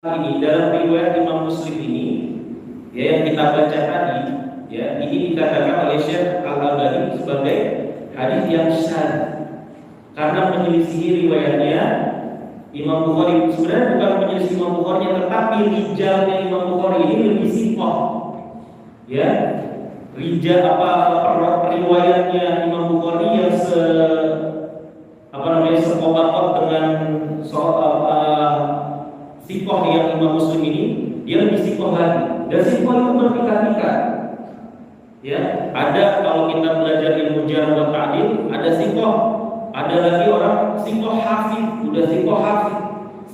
ini dalam riwayat Imam Muslim ini, ya, yang kita baca tadi, ya, ini dikatakan oleh Syekh Al-Albani sebagai hadis yang syadz karena menyelisihi riwayatnya Imam Bukhari. Sebenarnya bukan menyelisih Imam Bukhari, tetapi rijalnya Imam Bukhari ini lebih sikoh, ya, rijal riwayatnya Imam Bukhari yang sekobakot dengan sikoh yang Imam Muslim ini, dia lebih sikoh lagi. Dan sikoh itu bertingkat-tingkat. Ya, ada kalau kita belajar ilmu jarh wa ta'dil, ada sikoh, ada lagi orang sikoh hafid, udah sikoh hafid,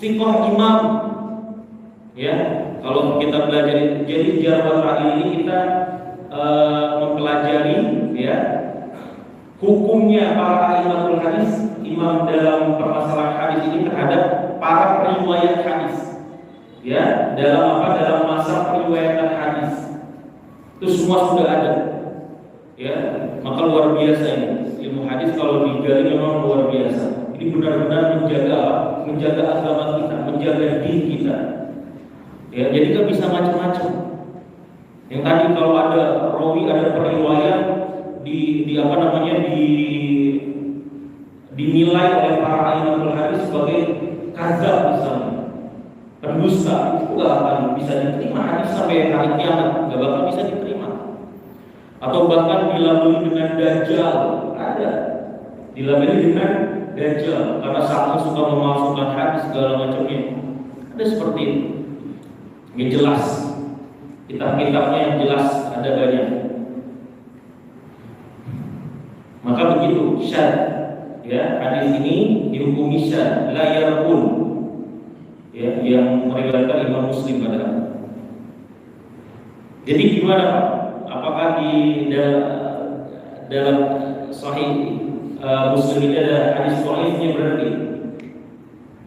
sikoh imam. Ya, kalau kita belajar jadi jarh wa ta'dil ini kita mempelajari, ya, hukumnya para imamul hadis, imam dalam permasalahan hadis ini terhadap para periwayat hadis, ya, dalam masa periwayatan hadis itu semua sudah ada, ya. Maka luar biasa ini ilmu hadis kalau digali memang luar biasa. Ini benar-benar menjaga agama kita, menjaga diri kita, ya. Jadi nggak bisa macam-macam. Yang tadi kalau ada rawi, ada periwayat dinilai oleh para imamul hadis sebagai kadzab misalnya, pendusta, itu nggak akan bisa diterima hadis sampai hari kiamat, nggak bakal bisa diterima. Atau bahkan dilabeli dengan dajjal, ada dilabeli dengan dajjal karena sangat suka memalsukan hadis segala macamnya, ada seperti itu. Yang jelas, kitab-kitabnya yang jelas ada banyak. Maka begitu syadz, ya, hadis ini dihukumi syadz, la yarqun, ya, yang meriwayatkan Imam Muslim pada. Jadi gimana Pak? Apakah di dalam Sahih Muslim ini ada hadis dhaifnya berarti?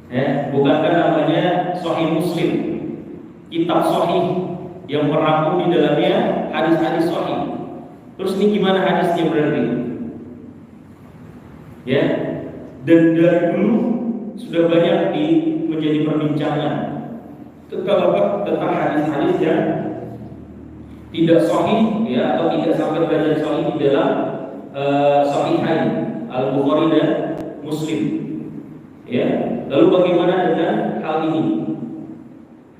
Ya, bukankah namanya Sahih Muslim, kitab Sahih yang merangkum di dalamnya hadis-hadis Sahih. Terus ini gimana hadisnya berarti? Ya, dan dari dulu sudah banyak menjadi perbincangan tentang hadis-hadis yang tidak sahih, ya, atau tidak sampai derajat sahih di dalam Sahihain Al-Bukhari dan Muslim, ya. Lalu bagaimana dengan hal ini?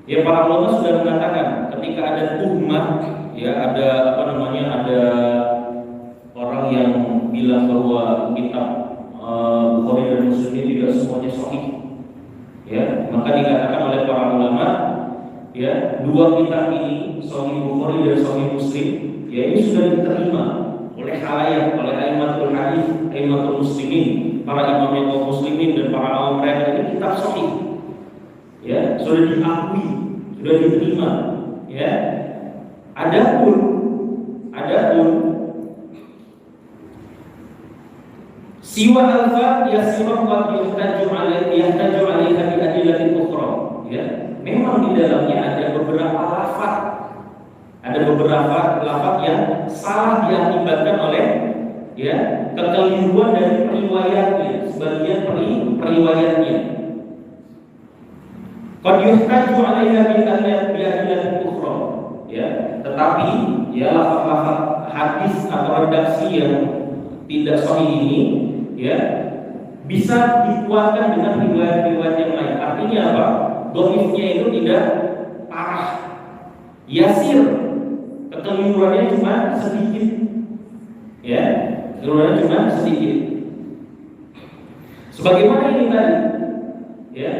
Ya, para ulama sudah mengatakan ketika ada tuhmah, ya, ada ada orang yang bilang bahwa kitab Bukhari dan Muslim ini tidak semuanya sahih, ya, maka dikatakan oleh para ulama, ya, dua kitab ini, Sahih Bukhari dan Sahih Muslim, ya, ini sudah diterima oleh khalayak, oleh aimatul hadis, aimatul muslimin, para imam kaum muslimin dan para awam mereka, ini kitab sahih, ya, sudah diakui, sudah diterima, ya. Adapun siwa alfa yasirah wa yahtaju alaiha bi adillatin ukhra, ya. Memang di dalamnya ada beberapa lafaz yang salah diakibatkan oleh, ya, kekeliruan dari periwayatnya, sebagian periwayatnya. Qad yuhtaju alaiha bi adillatin ukhra, ya. Tetapi, ya, lafaz-lafaz hadis atau redaksi yang tidak sahih ini, ya, bisa dikuatkan dengan riwayat-riwayat yang lain. Artinya apa? Dhaifnya itu tidak parah, yasir, kekeliruannya cuma sedikit, ya, kekeliruannya cuma sedikit. Sebagaimana ini tadi, ya,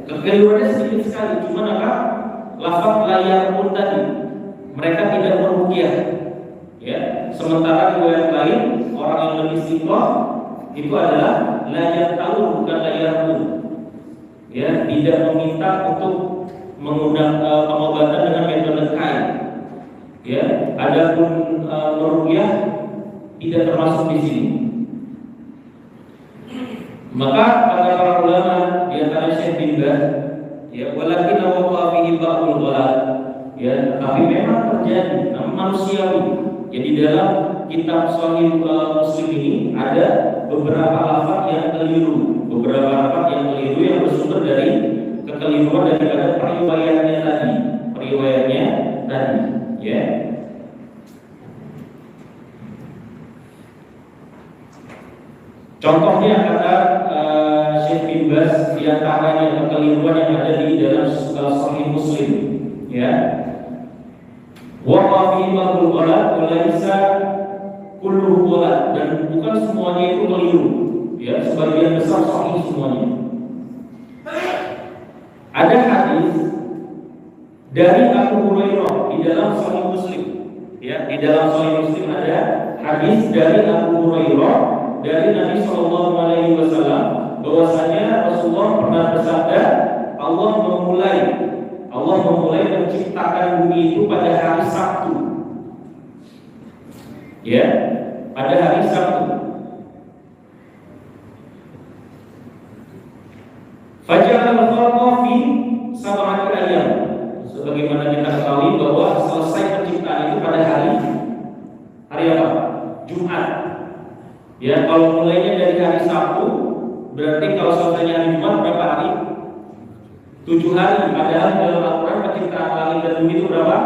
kekeliruannya sedikit sekali, cuma apa? Lafaz layar pun tadi, mereka tidak meruqyah, ya. Sementara riwayat lain, orang yang lebih sikoh itu adalah layar tahu, bukan layar pun, ya, tidak meminta untuk mengundang pengobatan dengan metode kain, ya. Adapun meruqyah tidak termasuk di sini. Maka kata para ulama di antara Syekh bin Baz, ya, walakin waqa'a fihi ba'dul ghalat, ya, tapi memang terjadi manusiawi. Ya, di dalam kitab Sahih Muslim ini ada beberapa lafaz yang keliru, yang bersumber dari kekeliruan daripada periwayatnya tadi, ya. Contohnya kata Syekh bin Baz, di antaranya kekeliruan yang ada di dalam Sahih Muslim, ya. Wa fi ba'dul ghalat wa laisa kullu ghalat, dan bukan semuanya itu keliru, ya, sebagian besar sahih semuanya. Ada hadis dari Abu Hurairah di dalam Sahih Muslim, ya, di dalam Sahih Muslim ada hadis dari Abu Hurairah dari Nabi Shallallahu Alaihi Wasallam bahwasanya Rasulullah pernah bersabda, Allah memulai menciptakan bumi itu pada hari Sabtu, ya, pada hari Sabtu. Faja'al al-khalqa fi sab'ati ayyam. Sebagaimana kita ketahui bahwa selesai penciptaan itu pada hari apa? Jumat. Ya, kalau mulainya dari hari Sabtu, berarti kalau selesainya hari Jumat berapa hari? 7 hari. Padahal dalam Al-Quran penciptaan langit dan bumi itu berapa?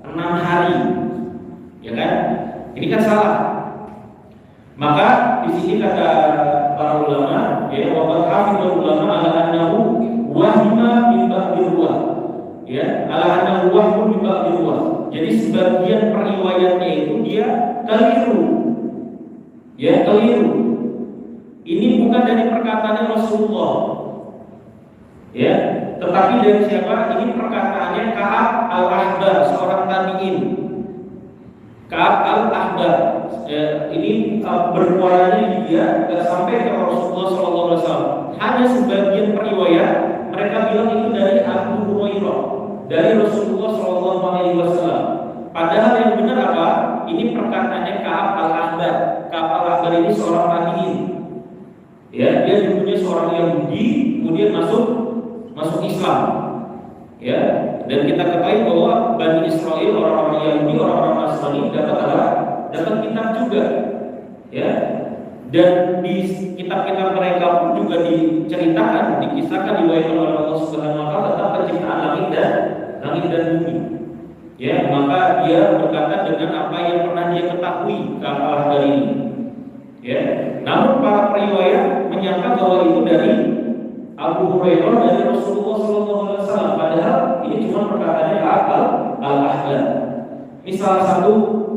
6 hari. Ya kan? Ini kan salah. Maka di sini kata para ulama, ya, waqad hafidhul ulama ala annahu wahima min ba'dil ruwah. Ya, ala annahu wahmun min ba'dil ruwah. Jadi sebagian periwayatnya itu dia keliru. Ya, keliru. Ini bukan dari perkataan Rasulullah. Ya, tetapi dari siapa? Ini perkataannya Ka'ab al-Ahbar, seorang tabi'in. Ka'ab al-Ahbar. Ini bermuaranya dia tidak sampai ke Rasulullah SAW. Hanya sebagian periwayat mereka bilang itu dari Abu Hurairah, dari Rasulullah SAW. Padahal yang benar apa? Ini perkataannya Ka'ab al-Ahbar. Ka'ab al-Ahbar ini seorang tabi'in. Ya, dia dulunya seorang Yahudi, kemudian masuk Islam. Ya, dan kita ketahui bahwa Bani Israel, orang-orang Yahudi, orang-orang Nasrani dapat kitab juga, ya. Dan di kitab-kitab mereka pun juga diceritakan, dikisahkan, diwayatkan oleh Allah Subhanahu wa taala tentang penciptaan langit dan bumi. Ya, maka dia berkata dengan apa yang pernah dia ketahui kalah dari ini. Ya, namun para periwayat menyangka bahwa itu dari Abu Hurairah, dari Rasulullah SAW. Padahal ini cuma perkataannya Ka'ab al-Ahbar. Ini salah satu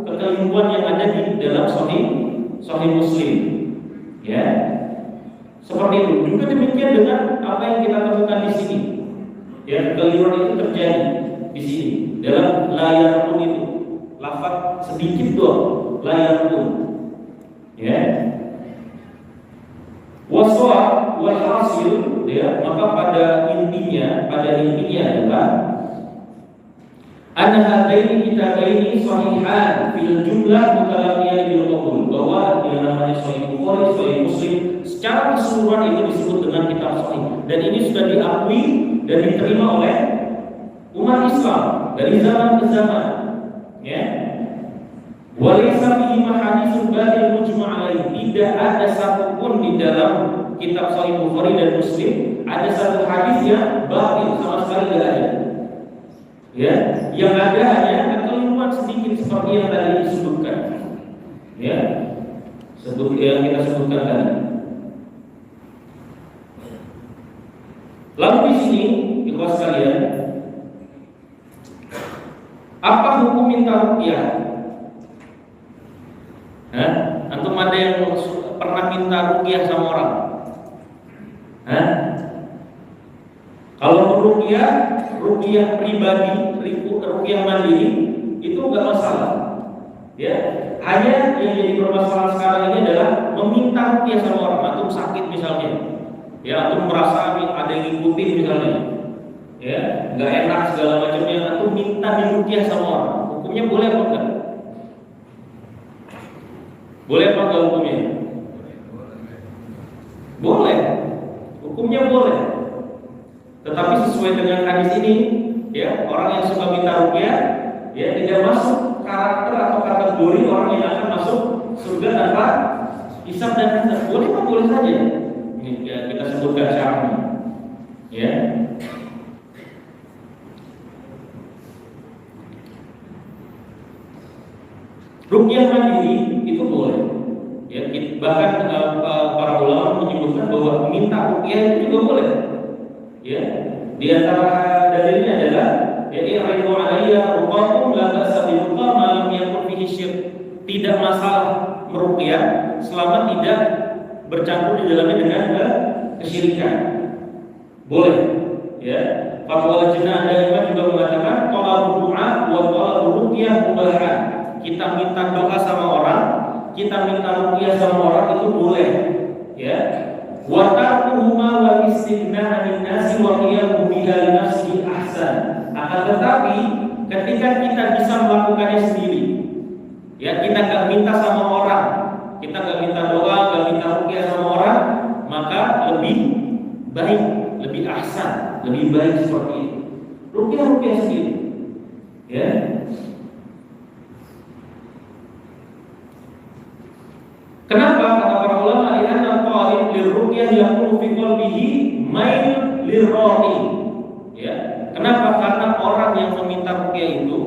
kekeliruan yang ada di dalam Sahih Muslim. Ya, seperti itu. Juga demikian dengan apa yang kita temukan di sini. Ya, kekeliruan itu terjadi di sini dalam layar pun itu. Lafaz sedikit doang, layar pun. Ya. Waswa wal hasil, ya, maka pada intinya adalah anna hadaini kitabaini sahihan fil jumlah mutalaqiyan bil qabul, bahwa yang namanya Sahih Bukhari, Sahih Muslim secara keseluruhan itu disebut dengan kitab sahih, dan ini sudah diakui dan diterima oleh umat Islam dari zaman ke zaman, ya. Walaysa fihi mahaditsun batil mujma' alaih, tidak ada satupun di dalam kitab Sahih Bukhari dan Muslim ada satu hadis yang batil, sama sekali tidak ada. Ya, yang ada hanya kekeliruan sedikit seperti yang tadi disebutkan. Ya, yang kita sebutkan tadi. Lalu di sini, ikhwas sekalian, apa hukum minta ruqyah? Antum ada yang pernah minta ruqyah sama orang? Kalau ruqyah pribadi, ruqyah mandiri itu enggak masalah. Ya, hanya yang jadi permasalahan sekarang ini adalah meminta ruqyah sama orang. Antum sakit misalnya, ya, antum merasa ada yang ngikutin misalnya, ya, enggak enak segala macamnya, antum minta diruqyah sama orang. Hukumnya boleh apa enggak? Boleh apa enggak hukumnya? Boleh. Hukumnya boleh. Tetapi sesuai dengan hadis ini, ya, orang yang suka minta ruqyah, ya, tidak masuk karakter atau kategori orang yang akan masuk surga tanpa hisab dan azab. Boleh apa boleh saja. Ini ya, kita sebutkan syaratnya. Ya. Ruqyah mandiri itu boleh. Ya, bahkan para ulama menyebutkan bahwa minta ruqyah itu juga boleh. Ya, di antara dalilnya adalah ya iridu alayya ruqakum la ba'sa bi ruqa ma lam yakun fihi syirk. Tidak masalah meruqyah selama tidak bercampur di dalamnya dengan kesyirikan. Boleh. Ya. Fatwa Lajnah Daimah juga mengatakan thalabud du'a wa thalabur ruqyah mubahan. Kita minta doa sama orang, kita minta ruqyah sama orang itu boleh, ya. Wa tarkuhuma wa istighna 'anil nasi wa qiyamu biha li nafsihi ahsan. Akan tetapi ketika kita bisa melakukannya sendiri, ya, kita enggak minta sama orang, kita enggak minta doa, enggak minta ruqyah sama orang, maka lebih baik, lebih ahsan, lebih baik seperti itu. Ruqyah sendiri, ya. Kenapa? Kata para ulama, li'anna talib lirruqyah yaqulu fi qalbihi mail lirraqi. Ya. Kenapa? Karena orang yang meminta ruqyah itu,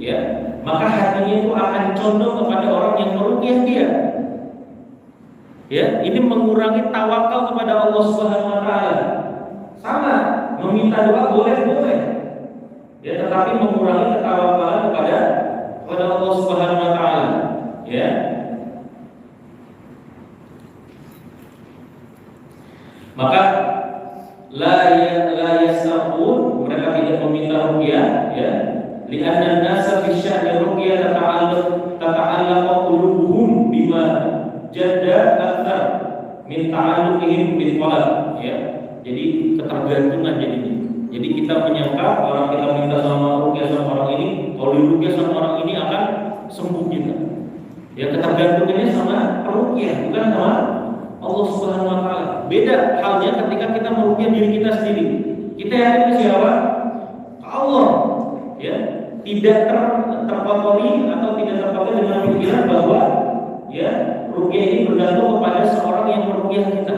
ya, maka hatinya itu akan condong kepada orang yang meruqyah dia. Ya, ini mengurangi tawakal kepada Allah Subhanahu wa taala. Sama, meminta doa boleh. Ya, tetapi mengurangi ketawakalan kepada Allah Subhanahu wa taala. Ya. Maka la yasabun, mereka tidak meminta ruqyah, ya. Li'anna an-nasa fi sya'ni ruqyah tata'allaqu qulubuhum bima jadda akthar min ta'alluqihim bil qalb, ya. Jadi ketergantungan jadinya. Jadi kita menyangka orang kita minta sama ruqyah sama orang ini, kalau diruqyah sama orang ini akan sembuh kita. Ya, ketergantungannya sama ruqyah, bukan sama Allah Subhanahu wa taala. Beda halnya ketika kita meruqyah diri kita sendiri. Kita yakin ke siapa? Ke Allah. Ya, tidak terkotori atau tidak terkotori dengan pikiran bahwa ya, ruqyah ini bergantung kepada seorang yang meruqyah kita.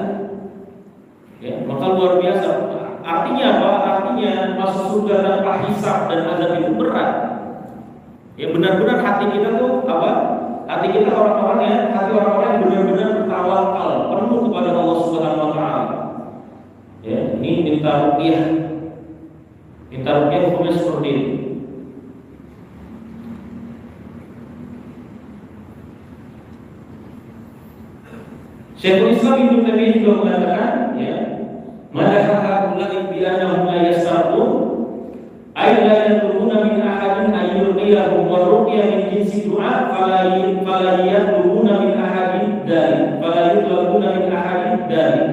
Ya, maka luar biasa. Artinya apa? Artinya masuk surga tanpa hisab dan azab itu berat. Ya, benar-benar hati kita tuh apa? Hati kita orang-orang yang benar-benar bertawakal penuh kepada Allah Subhanahu wa taala. Ya, ini minta ruqyah. Minta ruqyah hukumnya seperti ini. Syekhul Islam Ibnu Taimiyah juga mengatakan, ya, madhaha ulai bi annahum la yasarun ay la yatlubuna min ahadin ayyurqiyahum wa ruqyah min jinsi du'a fala yatlubuna min ahadin dari fala yatlubuna min ahadin dari.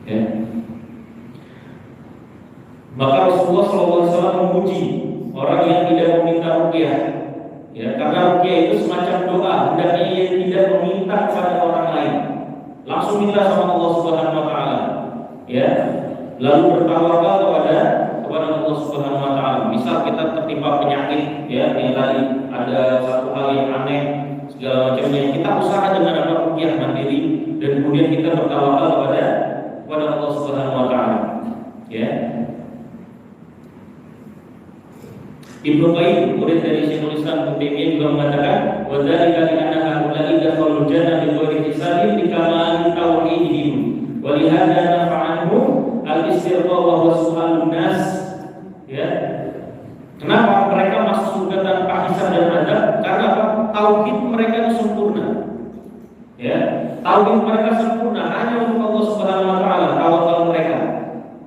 Ya. Maka Rasulullah SAW memuji orang yang tidak meminta ruqyah. Ya, karena ruqyah itu semacam doa, hendaknya ia tidak meminta kepada orang lain, langsung minta sama Allah Subhanahu wa taala. Ya, lalu bertawakal kepada Allah Subhanahu wa taala. Misal kita tertimpa penyakit, ya, yang tadi ada satu hal yang aneh segala macamnya, kita usaha dengan apa ruqyah mandiri dan kemudian kita bertawakal kepada Allah Subhanahu wa taala. Ya. Ibnu Qayyim, murid dari Syekhul Islam Ibnu Taimiyah juga mengatakan, wa dzalika li anna haula'i dakhalul jannah bi ghairi hisabin bi kamali tauhidihim wa li hadza nafa'anhu al-istirqa wa huwa su'alun nas. Ya. Kenapa mereka masuk surga tanpa hisab dan azab? Karena apa? Tauhid mereka itu sempurna. Ya. Tauhid mereka sempurna hanya untuk Allah Subhanahu wa taala, tawakal mereka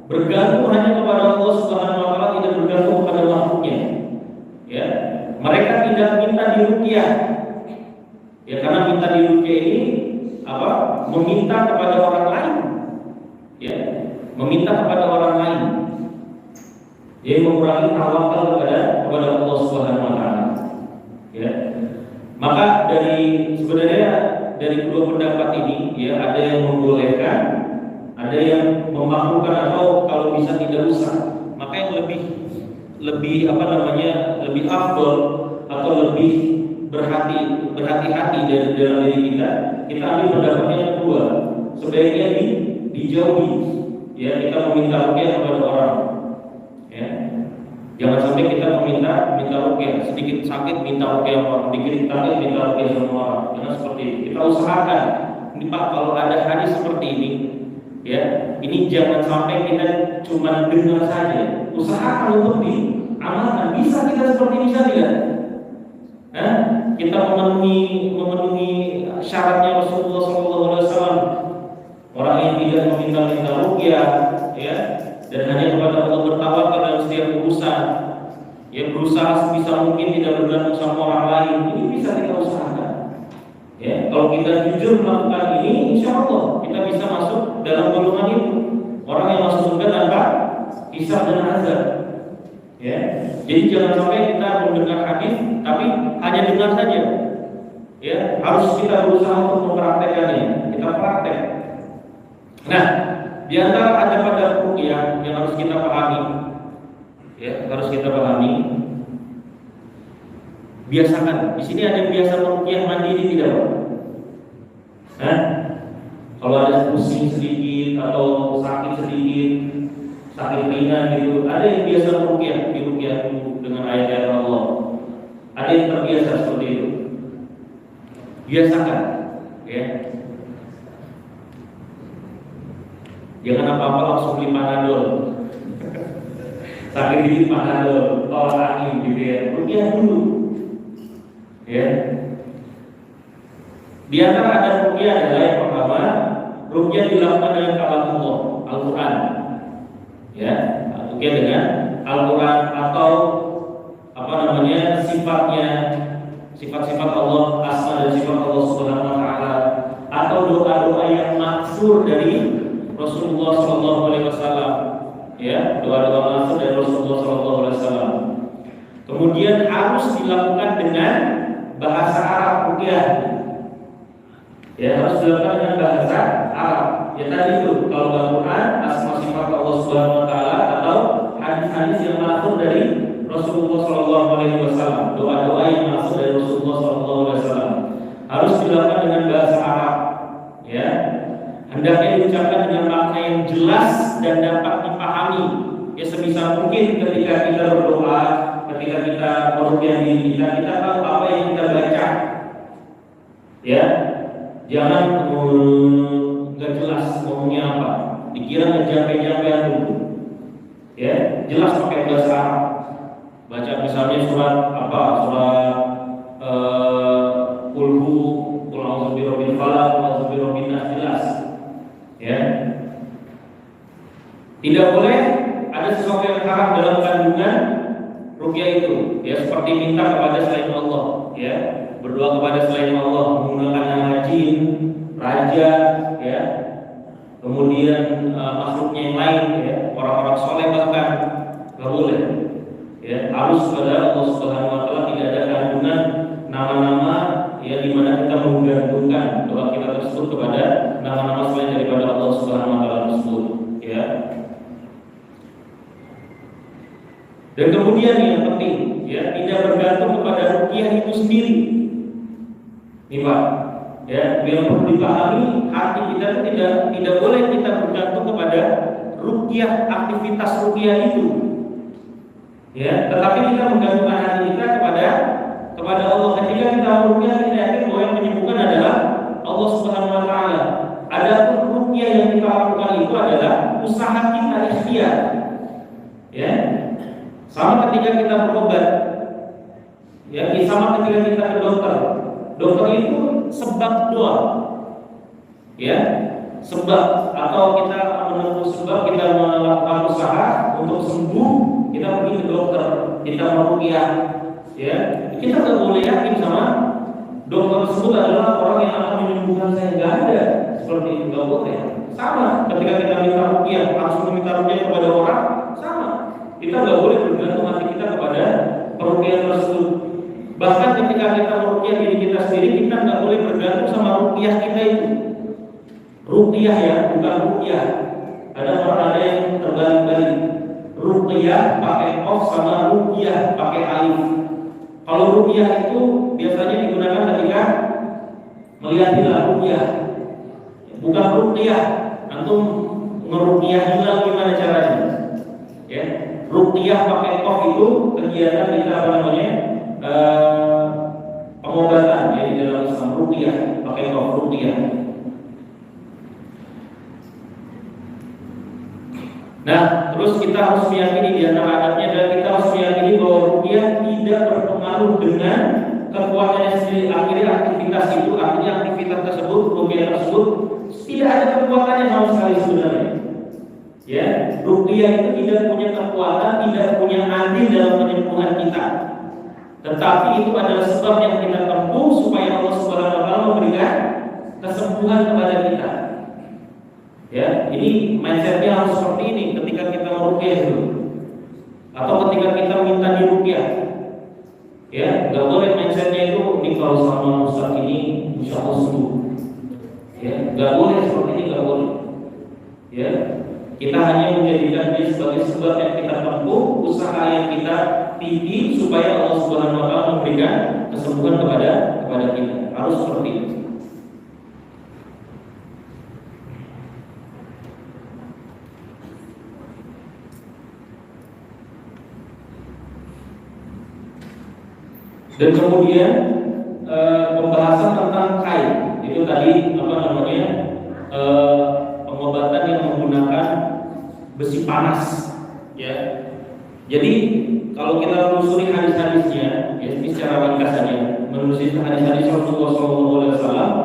bergantung hanya kepada Allah Subhanahu wa taala, tidak bergantung kepada makhluknya. Ya, mereka tidak minta diruqyah. Ya, karena minta diruqyah ini apa? Meminta kepada orang lain. Ya, meminta kepada orang lain. Dia mengurangi tawakal kepada Allah Subhanahu wa taala. Ya. Maka sebenarnya dari kedua pendapat ini, ya, ada yang membolehkan, ada yang memakruhkan atau kalau bisa tidak usah. Maka yang lebih lebih afdol atau lebih berhati-hati dari dalam diri kita ambil pendapatnya yang kedua, sebaiknya dijauhi, ya, kita meminta ruqyah kepada orang, ya. Jangan sampai kita minta ruqyah, sedikit sakit minta ruqyah orang, sedikit sakit minta ruqyah sama orang. Jangan seperti itu. Kita usahakan. Ini Pak, kalau ada hadis seperti ini, ya, ini jangan sampai kita cuma dengar saja. Usahakan untuk diamalkan. Bisa kita seperti ini saja. Kita memenuhi syaratnya Rasulullah SAW. Orang yang tidak meminta ruqyah, ya, dan hanya kepada Allah bertawakal dalam setiap urusan, ya, berusaha sebisa mungkin tidak bergantung sama orang lain. Ini bisa kita usahakan. Ya, kalau kita jujur melakukan ini, insya Allah kita bisa masuk dalam golongan itu, orang yang masuk surga tanpa hisab dan azab. Ya, jadi jangan sampai kita mendengar hadis tapi hanya dengar saja. Ya, harus kita berusaha untuk mempraktekannya. Kita praktek. Nah, di antara ada pada ruqyah yang harus kita pahami, ya, harus kita pahami. Biasakan. Di sini ada yang biasa meruqyah mandiri tidak, Pak? Kalau ada pusing sedikit atau sakit sedikit, sakit ringan gitu, ada yang biasa meruqyah, diruqyah dengan ayat-ayat Allah. Ada yang terbiasa seperti itu. Biasakan, ya. Jangan apa-apa langsung beli Panadol. Sakit dikit Panadol, tolak angin gitu ya. Ruqyah dulu. Ya. Di antara ada ruqyah adalah yang pertama, ruqyah dilakukan dengan kalamullah, Al-Qur'an. Ya, ruqyah dengan Al-Qur'an atau sifat-sifat Allah, asma dan sifat Allah Subhanahu wa taala, atau doa-doa yang maksur dari Rasulullah SAW, ya, doa-doa maksur dari Rasulullah SAW. Kemudian harus dilakukan dengan bahasa Arab ruqyah. Ya, harus dilakukan dengan bahasa Arab. Ya tadi itu, kalau Al-Quran, asma sifat Allah Subhanahu wa taala atau hadis-hadis yang maksur dari Rasulullah SAW, doa-doa yang maksur dari Rasulullah SAW harus dilakukan dengan bahasa Arab. Ya, hendaknya diucapkan dengan makna yang jelas dan dapat dipahami. Ya, sebisa mungkin ketika kita berdoa, ketika kita meruqyah diri kita tahu apa yang kita baca. Ya, jangan nggak jelas ngomongnya apa, dikira ngejampe-jampean dulu. Ya, jelas pakai bahasa Arab. Baca misalnya surat apa, surat Qul a'udzu birabbil falaq, a'udzu birabbin nas, jelas. Ya. Tidak boleh ada sesuatu yang haram dalam kandungan ruqyah itu, ya, seperti minta kepada selain Allah, ya, berdoa kepada selain Allah, menggunakan nama jin, raja, ya, kemudian makhluknya yang lain, ya, orang-orang soleh bahkan nggak boleh. Ya, harus kepada Allah Subhanahu wa taala, tidak ada kandungan nama-nama, ya, di mana kita menggantungkan doa kita tersebut kepada nama-nama selain daripada Allah Subhanahu wa taala tersebut, ya. Dan kemudian yang penting, ya, tidak bergantung kepada ruqyah itu sendiri. Ini Pak, ya, yang perlu dipahami, hati kita tidak boleh kita bergantung kepada ruqyah, aktivitas ruqyah itu. Ya, tetapi kita menggantungkan hati kita kepada Allah. Ketika kita ruqyah, kita yakin bahwa yang menyembuhkan adalah Allah Subhanahu wa taala. Adapun ruqyah yang kita lakukan itu adalah usaha kita ikhtiar. Ya. Sama ketika kita berobat. Ya, sama ketika kita ke dokter. Dokter itu sebab doa. Ya, sebab, atau kita menempuh sebab, kita melakukan usaha untuk sembuh, kita pergi ke dokter, kita meruqyah. Ya, kita nggak boleh yakin sama dokter tersebut adalah orang yang akan menyembuhkan saya, nggak ada seperti itu, nggak boleh. Sama ketika kita minta ruqyah, langsung meminta ruqyah kepada orang, sama. Kita nggak boleh bergantung hati kita kepada peruqyah tersebut. Bahkan ketika kita meruqyah diri kita sendiri, kita nggak boleh bergantung sama ruqyah kita itu. Ruqyah, ya, bukan ruqyah. Ada orang ada yang terbalik-balik. Ruqyah pakai qaf sama ruqyah pakai alif. Kalau ruqyah itu biasanya digunakan ketika melihat hilal, ruqyah. Bukan ruqyah. Antum ngeruqyah hilal gimana caranya? Ya, ruqyah ruqyah pakai kof itu kegiatan kita apa namanya? Pengobatan ya di dalam Islam, ruqyah pakai kof, ruqyah. Nah, terus kita harus meyakini di antara adabnya adalah kita harus meyakini bahwa ruqyah tidak berpengaruh dengan kekuatannya sendiri. Akhirnya aktivitas itu, artinya aktivitas tersebut, ruqyah tersebut tidak ada kekuatannya sama sekali sebenarnya. Ya, ruqyah itu tidak punya kekuatan, tidak punya andil dalam penyembuhan kita. Tetapi itu adalah sebab yang kita tempuh supaya Allah Subhanahu wa taala memberikan kesembuhan kepada kita. Ya, ini mindsetnya harus seperti ini ketika kita meruqyah itu, atau ketika kita minta diruqyah. Ya, nggak boleh mindsetnya itu nih kalau sama ustaz ini insya Allah sembuh. Ya, nggak boleh seperti ini, nggak boleh. Ya, kita hanya menjadikan dia sebagai sebab yang kita tempuh, usaha yang kita tinggi supaya Allah Subhanahu wa taala memberikan kesembuhan kepada kita. Harus seperti itu. Dan kemudian pembahasan tentang kain itu tadi apa namanya, pengobatan yang menggunakan besi panas, ya. Jadi kalau kita menelusuri hadis-hadisnya, ya, ini secara ringkas saja, menelusuri hadis-hadis Rasulullah SAW,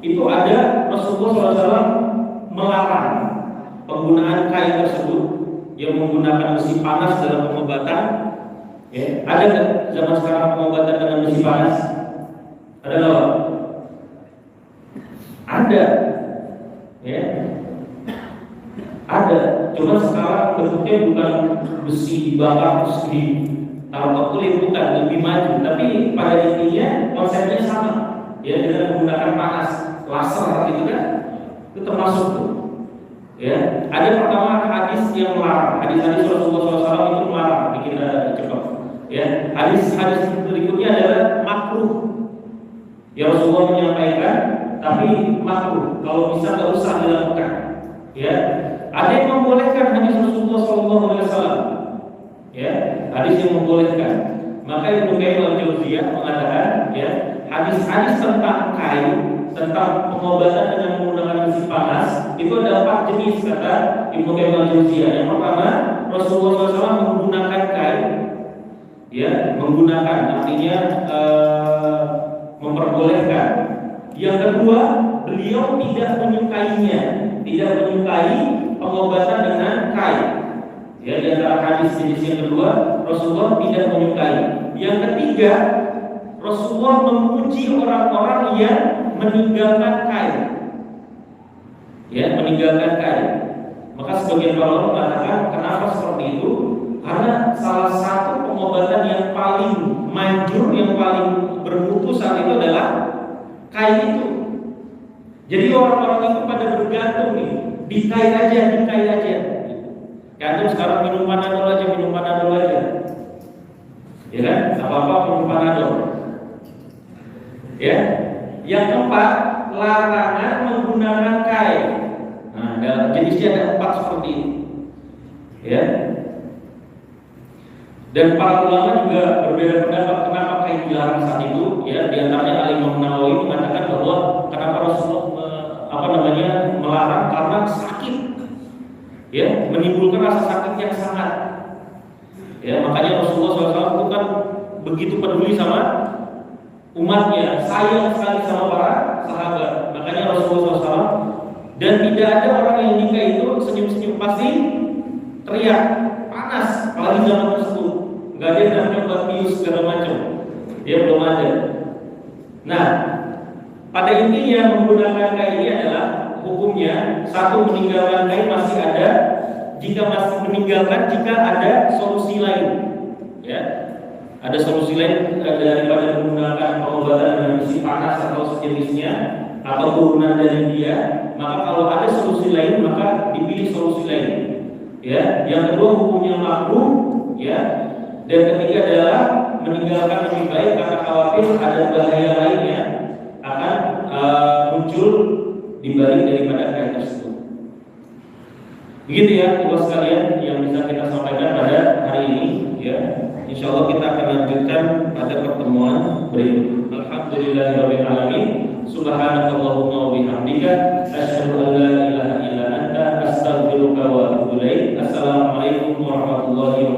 itu ada Rasulullah SAW melarang penggunaan kain tersebut yang menggunakan besi panas dalam pengobatan. Ya, ada nggak zaman sekarang pengobatan dengan besi panas? Ada nggak? Ada, ya, ada. Cuma sekarang bentuknya bukan besi dibakar terus ditaruh ke kulit, bukan, lebih maju. Tapi pada intinya konsepnya sama, ya, dengan menggunakan panas, laser gitu kan, itu termasuk tuh. Ya, ada pertama hadis yang melarang, hadis-hadis Rasulullah SAW itu melarang, bikin cepat. Ya, hadis-hadis berikutnya adalah makruh. Ya, Rasulullah menyampaikan, tapi makruh. Kalau bisa nggak usah dilakukan. Ya, ada yang membolehkan hadis Rasulullah SAW. Ya, hadis yang membolehkan. Maka Ibnu Qayyim al-Jauziyah mengatakan, ya, hadis-hadis tentang kain, tentang pengobatan dengan menggunakan besi panas itu ada 4 jenis kata Ibnu Qayyim al-Jauziyah. Yang pertama, Rasulullah SAW menggunakan kain. Ya, menggunakan artinya memperbolehkan. Yang kedua, beliau tidak menyukainya, tidak menyukai pengobatan dengan kain. Ya, di antara hadis jenis yang kedua, Rasulullah tidak menyukai. Yang ketiga, Rasulullah memuji orang-orang yang meninggalkan kain. Ya, meninggalkan kain. Maka sebagian ulama mengatakan kenapa seperti itu? Karena salah satu pengobatan yang paling manjur, yang paling bermutu saat itu adalah kain itu. Jadi orang-orang itu pada bergantung nih, di kain aja. Gantung sekarang minum Panadol aja. Ya kan? Apa-apa minum Panadol. Ya. Yang keempat, larangan menggunakan kain. Nah, jenisnya ada 4 seperti ini. Ya. Dan para ulama juga berbeda pendapat kenapa kain dilarang saat itu. Ya, di antaranya Imam Nawawi mengatakan bahwa kenapa Rasulullah melarang karena sakit. Ya, menimbulkan rasa sakit yang sangat. Ya, makanya Rasulullah SAW itu kan begitu peduli sama umatnya, sayang sekali sama para sahabat. Makanya Rasulullah SAW, dan tidak ada orang yang nikah itu senyum-senyum, pasti teriak, panas, apalagi zaman tersebut. Gak ada yang namanya buat bius segala macam. Dia belum ada. Nah, pada intinya menggunakan kain ini adalah hukumnya satu, meninggalkan kain masih ada jika masih meninggalkan jika ada solusi lain. Ya, ada solusi lain daripada menggunakan pengobatan dengan besi panas atau sejenisnya atau turunan dari dia. Maka kalau ada solusi lain maka dipilih solusi lain. Ya, yang kedua hukumnya makruh. Ya. Dan ketiga adalah meninggalkan lebih baik karena khawatir ada bahaya lainnya akan muncul dibalik daripada kain tersebut. Begitu ya Ibu sekalian yang bisa kita sampaikan pada hari ini ya. Insyaallah kita akan lanjutkan pada pertemuan berikut. Alhamdulillahirabbil alamin. Subhanakallahumma wa bihamdika asyhadu an la ilaha illa anta astaghfiruka wa atubu ilaik. Assalamualaikum warahmatullahi wabarakatuh.